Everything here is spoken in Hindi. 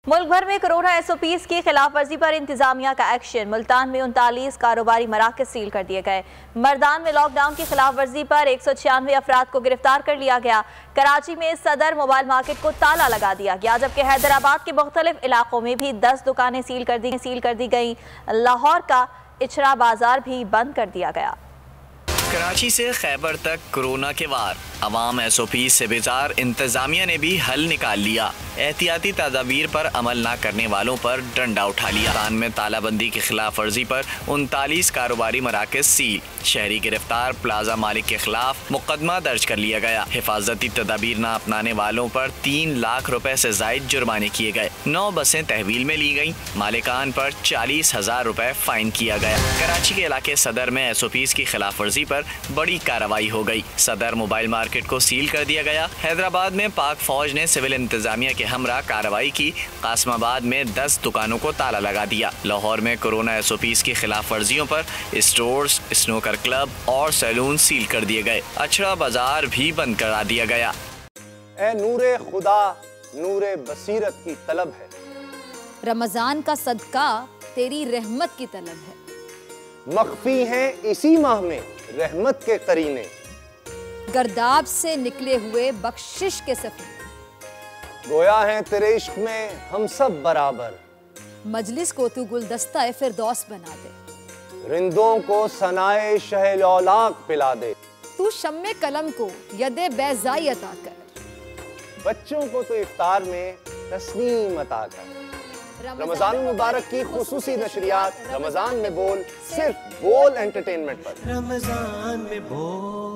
मुल्क भर में कोरोना SOPs की खिलाफ वर्जी पर इंतजामिया का एक्शन। मुल्तान में 39 कारोबारी मराकज सील कर दिए गए। मर्दान में लॉकडाउन की खिलाफ वर्जी पर 196 अफराद को गिरफ्तार कर लिया गया। कराची में सदर मोबाइल मार्केट को ताला लगा दिया गया, जबकि हैदराबाद के मुख्तलिफ इलाकों में भी 10 दुकानें सील कर दी गई। लाहौर का इचरा बाजार भी बंद कर दिया गया। कराची से खैबर तक कोरोना के वार, अवाम SOP से बेजार। इंतजामिया ने भी हल निकाल लिया। एहतियाती तदाबीर पर अमल न करने वालों पर डंडा उठा लिया। मुल्तान में तालाबंदी की खिलाफ वर्जी पर 39 कारोबारी मराकज सील। शहरी गिरफ्तार। प्लाजा मालिक के खिलाफ मुकदमा दर्ज कर लिया गया। हिफाजती तदाबीर न अपनाने वालों पर 3 लाख रुपए से जायद जुर्माने किए गए। 9 बसें तहवील में ली गई। मालिकान पर 40,000 रुपए फाइन किया गया। कराची के इलाके सदर में SOPs की खिलाफ वर्जी पर बड़ी कार्रवाई हो गई। सदर मोबाइल मार्केट को सील कर दिया गया। हैदराबाद में पाक फौज ने सिविल इंतजामिया के हमरा कार्रवाई की। कासमाबाद में 10 दुकानों को ताला लगा दिया। लाहौर में कोरोना SOPs की खिलाफ वर्जियों पर स्टोर्स, स्नूकर क्लब और सैलून सील कर दिए गए। अचड़ा बाजार भी बंद करा दिया गया। ए नूरे खुदा, नूरे बसीरत की तलब है। रमजान का सदका तेरी रहमत की तलब है। मख्फी हैं इसी माह में रहमत के करीने। गर्दाब से निकले हुए बख्शिश के सफीने। गोया है तेरे इश्क में हम सब बराबर। मजलिस को तू गुलदस्ता फिरदौस बना दे। रिंदों को सनाए शहलौलाक पिला दे। तू शम्मे कलम को यदे बैज़ाई अता कर। बच्चों को तो इफ्तार में तस्नीम अता कर। रमजान मुबारक की खुसूसी नशरियात रमजान में बोल, सिर्फ बोल एंटरटेनमेंट पर। रमजान में बोल।